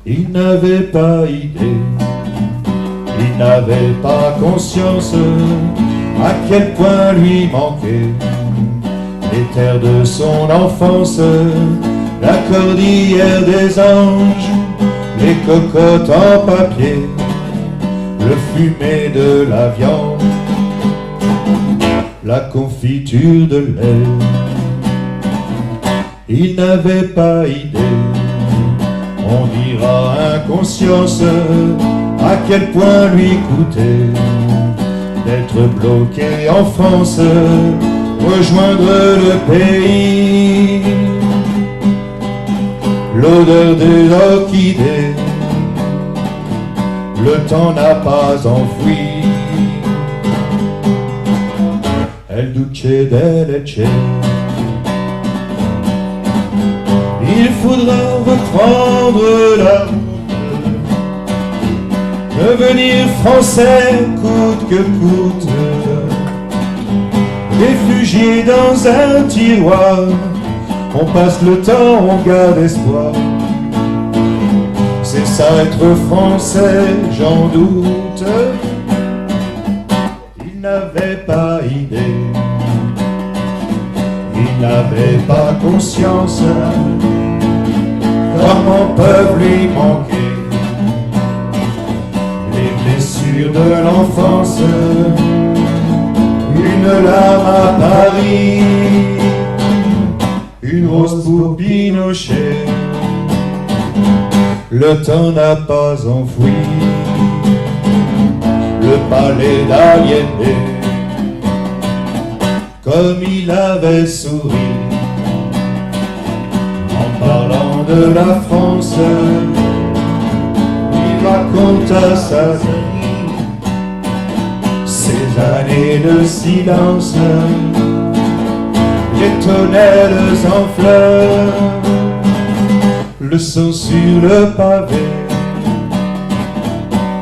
Il n'avait pas idée, il n'avait pas conscience à quel point lui manquait les terres de son enfance, la cordillère des anges, les cocottes en papier, le fumet de la viande, la confiture de lait. Il n'avait pas idée, on dira inconscience, à quel point lui coûtait d'être bloqué en France, rejoindre le pays. L'odeur des orchidées, le temps n'a pas enfoui. El Duce de Lecce. Il faudra reprendre la route, devenir français coûte que coûte, réfugié dans un tiroir. On passe le temps, on garde espoir. C'est ça être français, j'en doute. Il n'avait pas idée, il n'avait pas conscience comment peuvent lui manquer les blessures de l'enfance. Une larme à Paris, une rose pour Pinochet. Le temps n'a pas enfoui le palais d'Allende, comme il avait souri en parlant de la France. Il raconte à sa vie ces années de silence, les tonnelles en fleurs, le sang sur le pavé,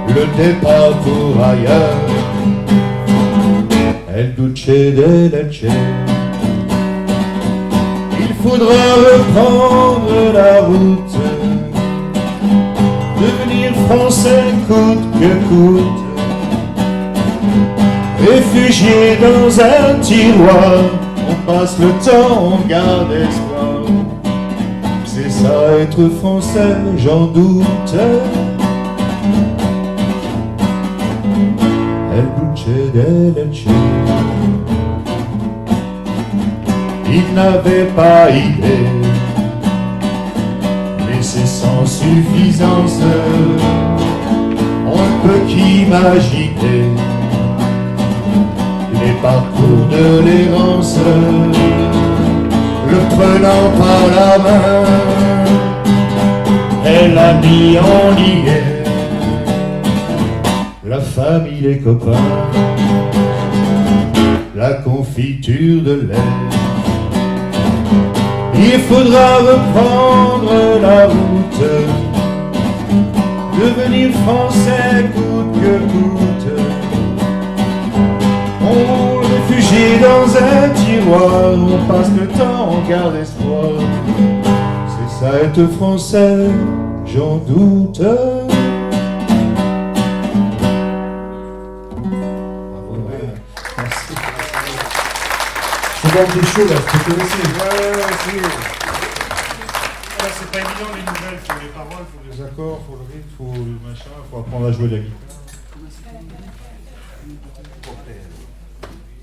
le départ pour ailleurs. El Duce de Lecce. Il faudra reprendre la route, devenir français coûte que coûte, réfugié dans un tiroir. On passe le temps, on garde espoir. C'est ça être français, j'en doute. El Duce de Lecce. Il n'avait pas idée, mais c'est sans suffisance. On ne peut qu'imaginer les parcours de l'errance, le prenant par la main, elle a mis en lié la famille, les copains, la confiture de lait. Il faudra reprendre la route, devenir français coûte que coûte. On réfugie dans un tiroir, on passe le temps, on garde espoir. C'est ça être français, j'en doute. Des choses là, tu connaissais. Ouais, si. Là, c'est pas évident les nouvelles, faut les paroles, faut les accords, faut le rythme, faut le machin, faut apprendre à jouer de la guitare.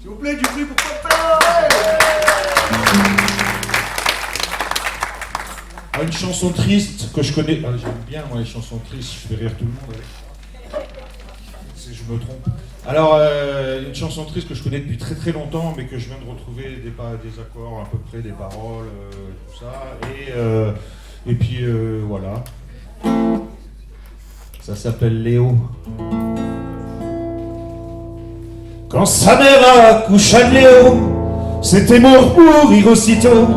S'il vous plaît, du bruit pour Popper. Ah, une chanson triste que je connais. Ah, j'aime bien moi les chansons tristes, je fais rire tout le monde avec. Si je me trompe. Alors, une chanson triste que je connais depuis très très longtemps, mais que je viens de retrouver des accords à peu près, des paroles, tout ça. Et puis voilà. Ça s'appelle Léo. Quand sa mère accoucha de Léo, c'était mort pour rire aussitôt.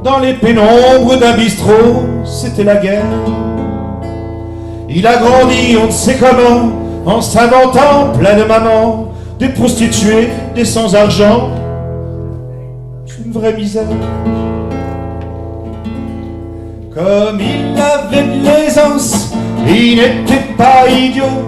Dans les pénombres d'un bistrot, c'était la guerre. Il a grandi, on ne sait comment, en s'inventant plein de mamans, des prostituées, des– c'est une vraie misère. Comme il avait de l'aisance, il n'était pas idiot.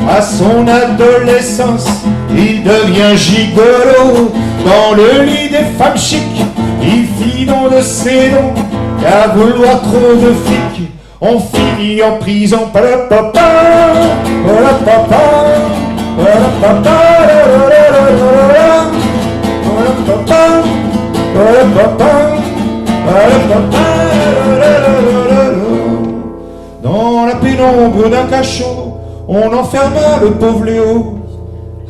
À son adolescence, il devient gigolo. Dans le lit des femmes chics, il fit don de ses dons. Qu'à vouloir trop de fric, on finit en prison. Palapapa, palapapa, palapapa, palapapa, palapapa, palapapa. Dans la pénombre d'un cachot, on enferma le pauvre Léo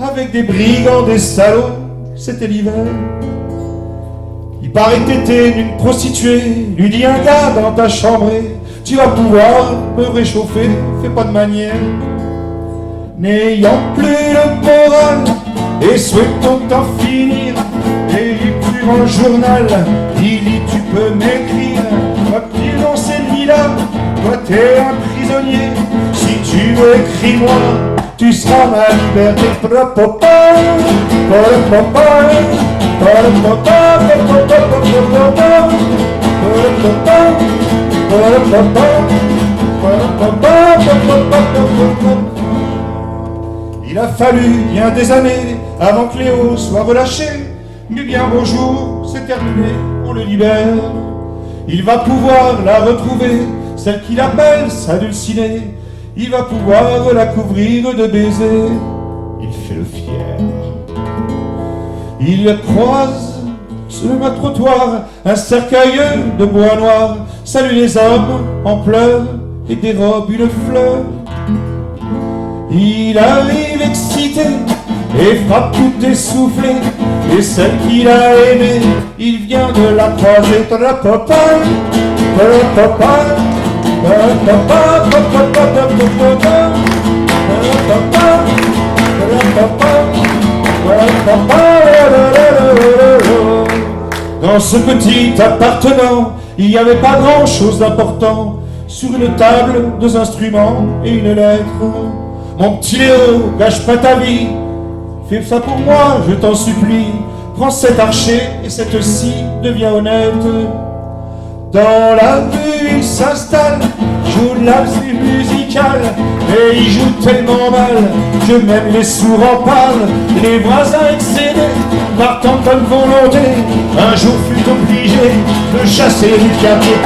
avec des brigands, des salauds. C'était l'hiver. Il paraît que t'étais une prostituée. Lui dit un gars dans ta chambrée: tu vas pouvoir me réchauffer, fais pas de manière. N'ayant plus le moral et souhaitant t'en finir, et il put dans le journal, il dit: tu peux m'écrire. Quand il dans ces lits-là, toi t'es un prisonnier. Si tu veux, écris-moi, tu seras ma liberté. Il a fallu bien des années avant que Léo soit relâché. Mais bien bonjour, c'est terminé, on le libère. Il va pouvoir la retrouver, celle qu'il appelle sa dulcinée. Il va pouvoir la couvrir de baisers. Il fait le fier. Il croise sur le trottoir un cercueil de bois noir. Salue les hommes en pleurs et dérobe une fleur. Il arrive excité et frappe tout essoufflé. Et celle qu'il a aimée, il vient de la croiser. Dans ce petit appartement, il n'y avait pas grand chose d'important. Sur une table, 2 instruments et une lettre. Mon petit Léo, gâche pas ta vie, fais ça pour moi, je t'en supplie. Prends cet archer et cette scie, deviens honnête. Dans la rue il s'installe, joue de la musique musicale, et il joue tellement mal que même les sourds en parlent. Les voisins excédés, partant de bonne volonté, un jour fut obligé de chasser du quartier.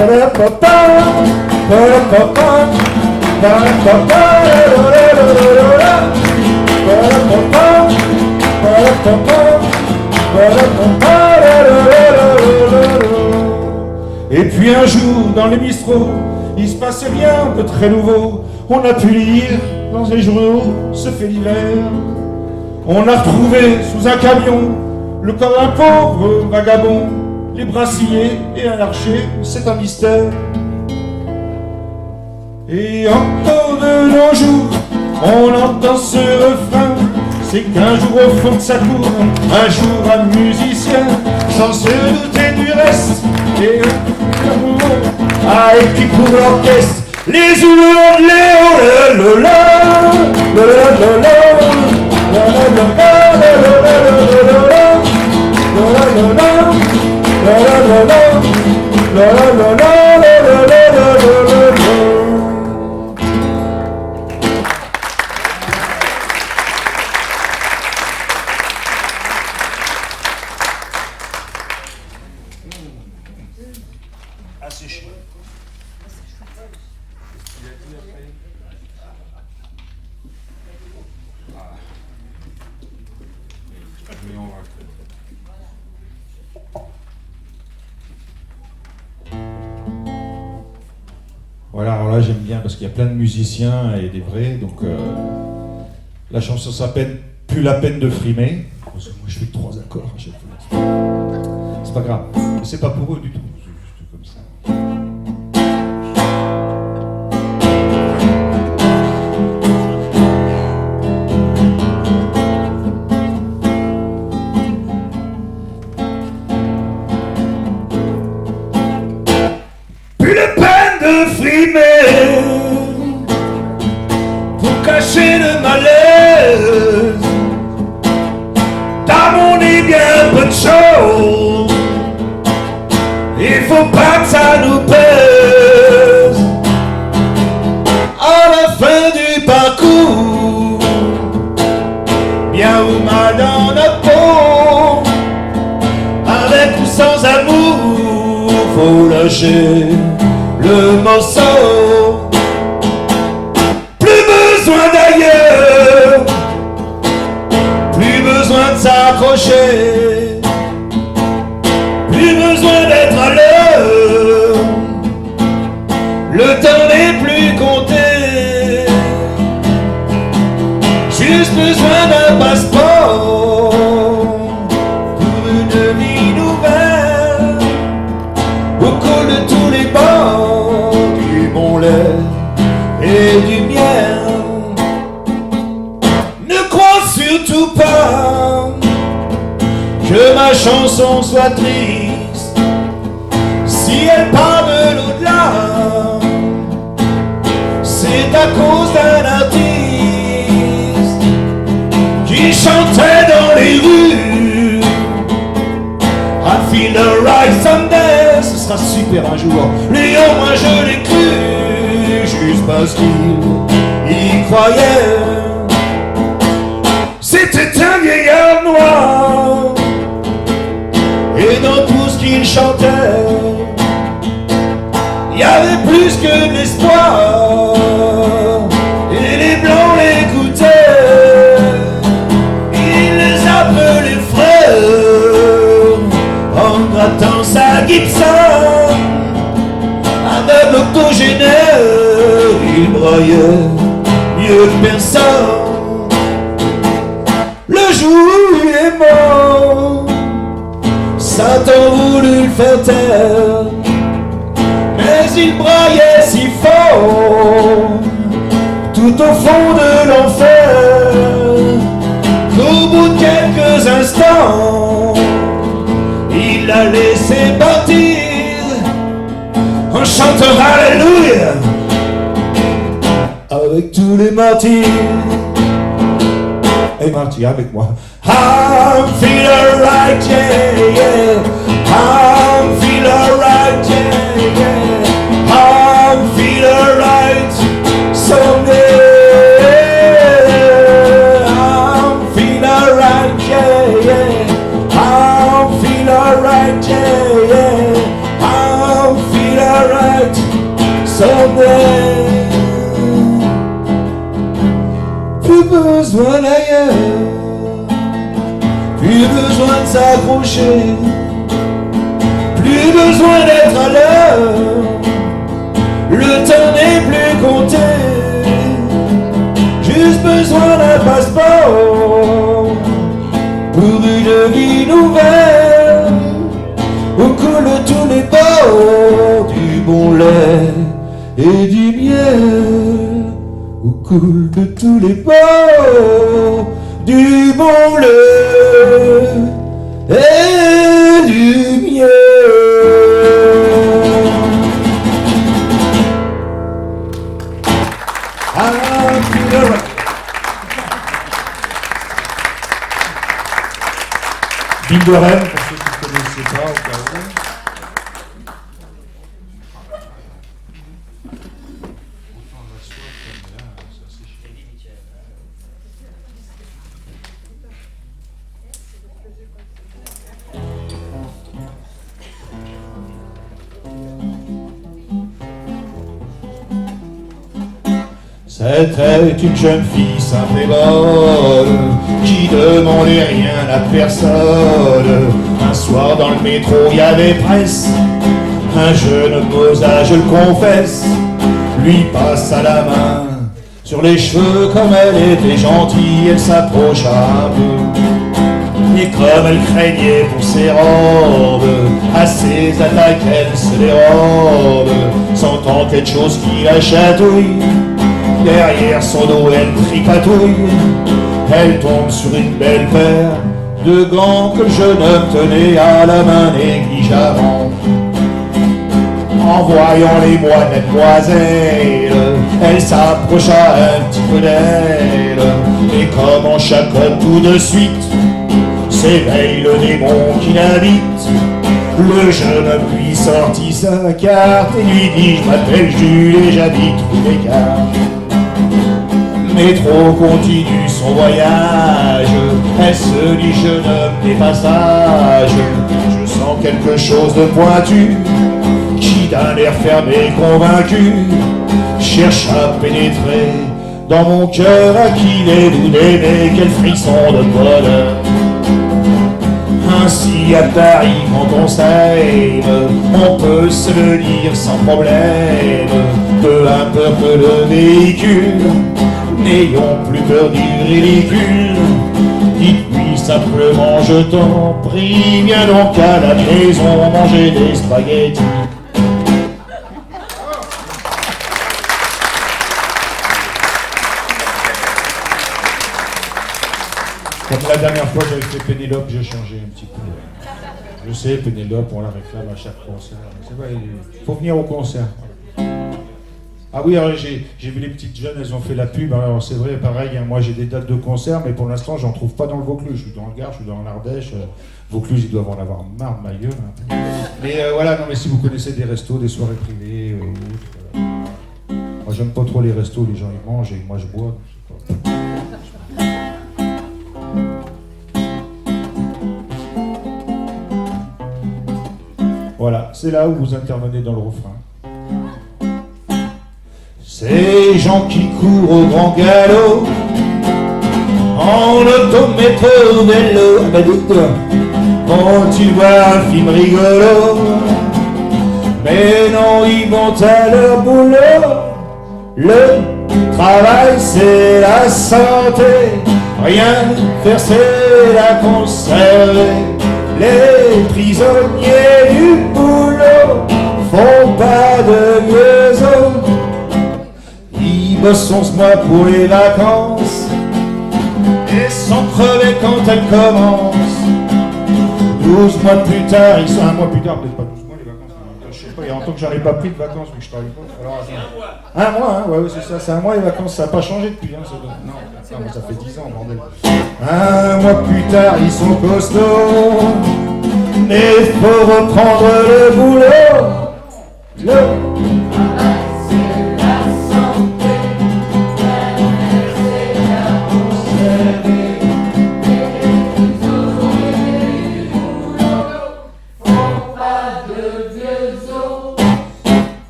Et puis un jour, dans les bistrots, il se passait rien de très nouveau. On a pu lire dans les journaux ce fait d'hiver. On a retrouvé sous un camion le corps d'un pauvre vagabond, les bras sciés et un archer, c'est un mystère. Et encore de nos jours, on entend ce refrain. C'est qu'un jour au fond de sa cour, un jour un musicien, sans se douter du reste, et écrit pour l'orchestre les hurlements de Léo. Assez chaud. Voilà, alors là j'aime bien parce qu'il y a plein de musiciens et des vrais, donc la chanson s'appelle Plus la peine de frimer, parce que moi je fais 3 accords à chaque fois. C'est pas grave, mais c'est pas pour eux du tout, c'est juste comme ça. Plus la peine de frimer pour cacher le malaise. Dans mon lit bien peu de choses, il faut pas que ça nous pèse. lâcher le morceau. Plus besoin d'ailleurs, plus besoin de s'accrocher, plus besoin d'être à l'heure, le temps n'est plus compté. Juste besoin d'un passeport pour une vie nouvelle, au col de tous les bords, du bon lait et du miel. Ne crois surtout pas que ma chanson soit triste si elle parle de l'au-delà. C'est à cause d'un artiste qui chantait dans les rues. I feel alright someday. Ce sera super un jour. Léon, moi je l'ai cru, juste parce qu'il y croyait. C'était un vieillard noir, et dans tout ce qu'il chantait, il y avait plus que de l'espoir. Et les blancs l'écoutaient, il les appelait frères, en grattant sa Gibson. Aveugle octogénaire, il braillait mieux que personne. Le jour où il est mort, Satan voulut le faire taire, mais il braillait si fort tout au fond de l'enfer qu'au bout de quelques instants, il l'a laissé partir en chantant Alléluia avec tous les martyrs. Et martyrs avec moi. I'm feel alright, yeah, yeah. I'm feel alright, yeah, yeah. I'm feel alright someday. I'm feel alright, yeah, yeah. I'm feel alright, yeah, yeah. I'm feel alright someday. Plus besoin d'ailleurs, plus besoin de s'accrocher, plus besoin d'être à l'heure, le temps n'est plus compté. Juste besoin d'un passeport pour une vie nouvelle, au col de tous les bords, du bon lait et du miel, au col de tous les bords, du bon lait et du miel. Bill de Rennes, pour ceux qui ne connaissaient pas, au cas où. C'était une jeune fille simple et bonne, qui demandait rien à personne. Un soir dans le métro, il y avait presse. Un jeune homme d'osa, je le confesse, lui passa la main sur les cheveux. Comme elle était gentille, elle s'approcha un peu. Et comme elle craignait pour ses robes, à ses attaques elle se dérobe, sentant quelque chose qui la chatouille. Derrière son dos elle tripatouille, elle tombe sur une belle paire de gants que le jeune homme tenait à la main négligemment. En voyant les moinettes demoiselles, elle s'approcha un petit peu d'elle, et comme en chacotte tout de suite s'éveille le démon qui l'habite. Le jeune homme lui sortit sa carte et lui dit: je m'appelle Jules et j'habite rue des Cartes. Métro continue son voyage, elle se dit: jeune homme des passages, je sens quelque chose de pointu qui d'un air fermé convaincu, cherche à pénétrer dans mon cœur à qui les doux d'aimer, quel frisson de bonheur. Ainsi à Paris quand on s'aime, on peut se le dire sans problème, peu importe le véhicule, n'ayons plus peur du ridicule. Dites-lui simplement je t'en prie, viens donc à la maison manger des spaghettis. Comme la dernière fois j'avais fait Pénélope, j'ai changé un petit peu. Je sais, Pénélope, on la réclame à chaque concert. C'est vrai, il faut venir au concert. Ah oui, alors j'ai vu les petites jeunes, elles ont fait la pub. Alors c'est vrai, pareil, hein, moi j'ai des dates de concert, mais pour l'instant j'en trouve pas dans le Vaucluse. Je suis dans le Gard, je suis dans l'Ardèche. Vaucluse, ils doivent en avoir marre de ma gueule. Hein. Mais voilà, non, mais si vous connaissez des restos, des soirées privées ou autres. Moi j'aime pas trop les restos, les gens ils mangent et moi je bois. Voilà, c'est là où vous intervenez dans le refrain. Ces gens qui courent au grand galop, en auto, métro, vélo, bah dites-toi, vont-tu voir un film rigolo? Mais non, ils vont à leur boulot. Le travail c'est la santé, rien faire c'est la conserver. Les prisonniers du boulot font pas de liaison. Ils bossent 11 mois pour les vacances et sont crevés quand elles commencent. 12 mois plus tard, ils sont un mois plus tard, peut-être pas 12 mois les vacances. Je sais pas, il y a longtemps que j'en ai pas pris de vacances vu que je travaille pas. Alors, un mois, hein, ouais, c'est ça, c'est un mois les vacances, ça n'a pas changé depuis. Hein, non, ça fait 10 ans, bordel. Un mois plus tard, ils sont costauds, mais faut reprendre le boulot. Le travail, c'est la santé, c'est la conserver. Les prisonniers du boulot font pas de vieux os.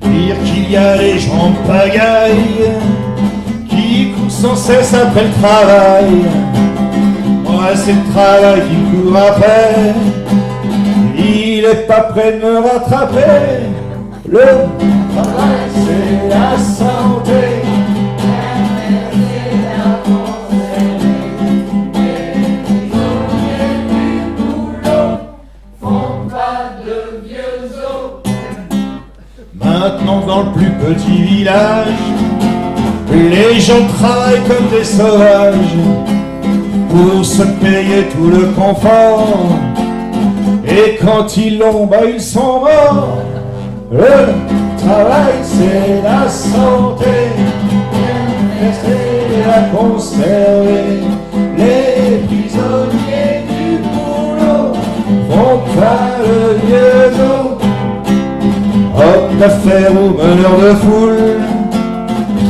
Dire qu'il y a les gens de pagaille qui courent sans cesse après le travail. Moi c'est le travail qui court après, il est pas prêt de me rattraper. Le travail c'est la santé, c'est la conserver. Les prisonniers du boulot font pas de vieux os. Maintenant dans le plus petit village, les gens travaillent comme des sauvages pour se payer tout le confort. Et quand ils l'ont, bah ils sont morts. Le travail c'est la santé, c'est la conserver. Les prisonniers du boulot font pas le vieux os. Homme d'affaires ou meneur de foule,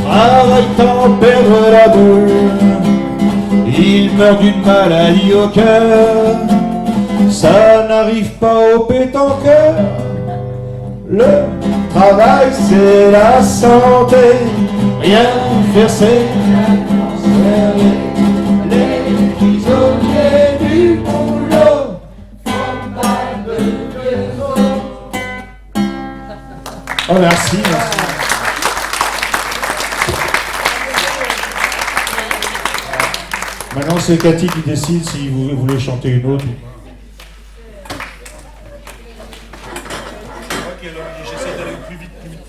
travaille tant perdre la boule. Il meurt d'une maladie au cœur, ça n'arrive pas au pétanqueur. Le travail c'est la santé, rien faire c'est la conserver. Les prisonniers du boulot font pas de vieux os. Oh merci, merci. Maintenant, c'est Cathy qui décide si vous voulez chanter une autre. Ok, alors j'essaie d'aller plus vite, plus vite.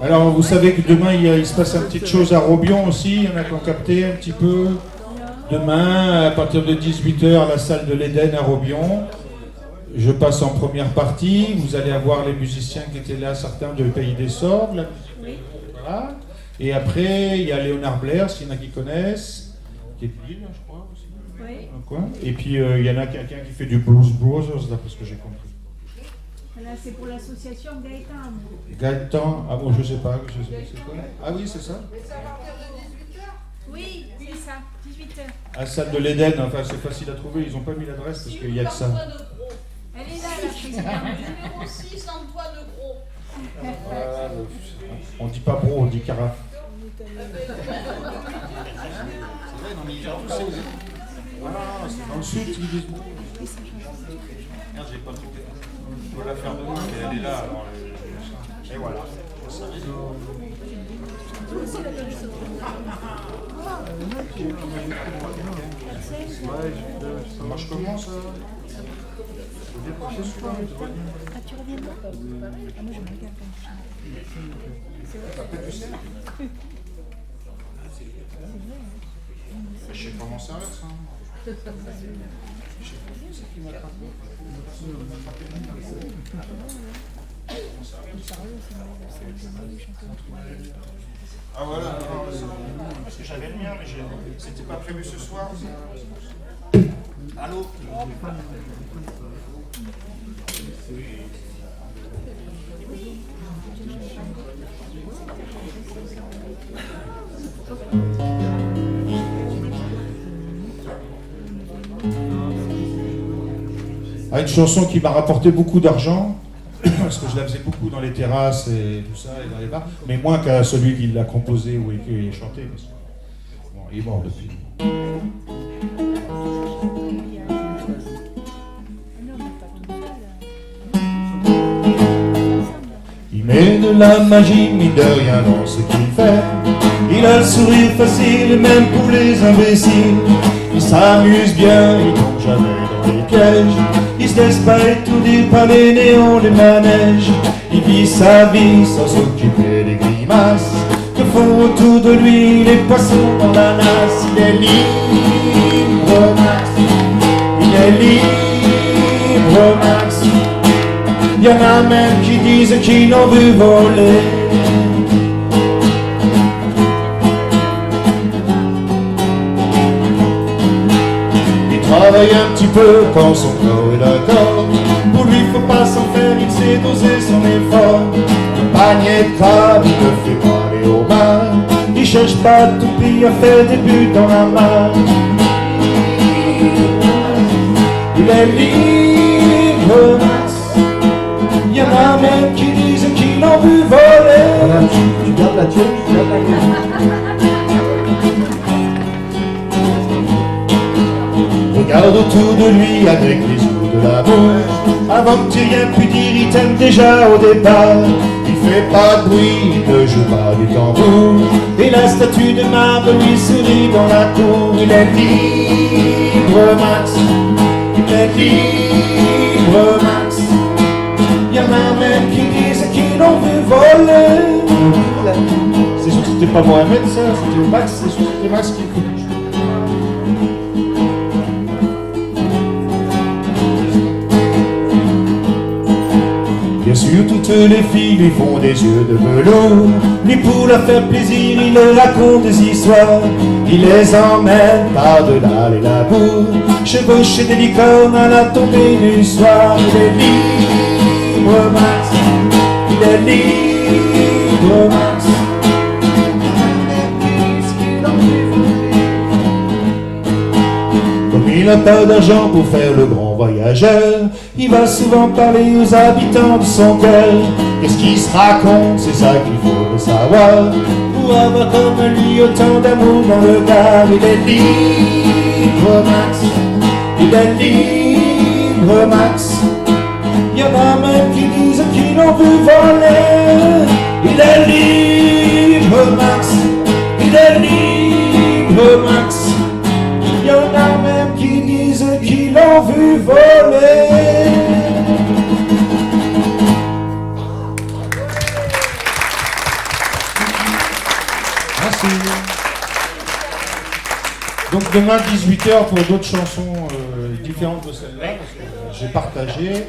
Alors, vous savez que demain, il se passe une petite chose à Robion aussi. Il y en a qui ont capté un petit peu. Demain, à partir de 18h, la salle de l'Éden à Robion. Je passe en première partie. Vous allez avoir les musiciens qui étaient là, certains de Pays des Sorgues. Oui. Voilà. Et après, il y a Léonard Blair, s'il y en a qui connaissent, qui est de Lille, je crois aussi. Oui. Et puis, il y en a quelqu'un qui fait du Blues Brothers, d'après ce que j'ai compris. Là, c'est pour l'association Gaëtan. Gaëtan, ah bon, je sais pas, c'est quoi? Ah oui, c'est ça? Oui, c'est ça, 18h. À salle de l'Éden, enfin c'est facile à trouver, ils n'ont pas mis l'adresse parce qu'il y a que ça. Elle est là, la présidente. Numéro 6, Antoine Gros. On dit pas bro, on dit carafe. Voilà, c'est dans le sud qu'ils disent. Merde, j'ai pas trouvé. Il faut la faire demain, mais elle est là. Alors, et voilà. Ça marche comment ça? Ah, tu reviens pas? Ah, moi, je me regarde. Ça fait du sel. Je sais comment servir ça. Je sais pas c'est qui m'attrape. Ah voilà, parce que j'avais le mien, mais c'était pas prévu ce soir. Allô? Ah, une chanson qui m'a rapporté beaucoup d'argent, parce que je la faisais beaucoup dans les terrasses et tout ça, et dans les bars, mais moins qu'à celui qui l'a composé ou écrit et chanté. Parce que, bon, il est mort depuis. Il met de la magie, mine de rien dans ce qu'il fait. Il a le sourire facile, et même pour les imbéciles. Il s'amuse bien, il tombe jamais dans les pièges. Il se laisse pas étourdir par les néons, les manèges. Il vit sa vie sans s'occuper des grimaces que font autour de lui les poissons dans la nasse. Il est libre, Max. Il est libre, Max. Il y en a même qui disent qu'ils l'ont vu voler. Il travaille un petit peu quand son corps est d'accord. Pour lui faut pas s'en faire, il sait doser son effort. Le panier de crabe, il ne fait pas les homards. Il cherche pas tout pis à faire des buts dans la main. Il est libre, Max. Il y en a même qui disent qu'ils l'ont vu voler. Voilà, tu gardes la tienne, tu gardes la tienne. Regarde autour de lui avec les yeux de l'amour. Avant que tu rien pu dire, il t'aime déjà au départ. Il fait pas de bruit, il ne joue pas du tambour. Et la statue de marbre lui sourit dans la cour. Il est libre, Max. Il est libre, Max. Il y en a même qui disent qu'ils l'ont vu voler. C'est sûr que c'était pas Mohamed ça, c'était Max, c'est sûr que c'était Max qui écoute. Bien sûr, toutes les filles lui font des yeux de velours. Lui, pour leur faire plaisir, il leur raconte des histoires. Il les emmène par-delà les labours, chevaucher des licornes à la tombée du soir. Il est libre, Max. Il est libre, Max. Comme il n'a pas d'argent pour faire le grand voyageur, il va souvent parler aux habitants de son cœur. Qu'est-ce qui se raconte, c'est ça qu'il faut savoir, pour avoir comme lui autant d'amour dans le cœur. Il est libre, Max. Il est libre, Max. Il y en a même qui disent qu'ils l'ont vu voler. Il est libre, Max. Il est libre, Max. Il y en a même qui disent qu'ils l'ont vu voler. Merci. Donc demain 18h pour d'autres chansons différentes de celle-là, parce que j'ai partagé.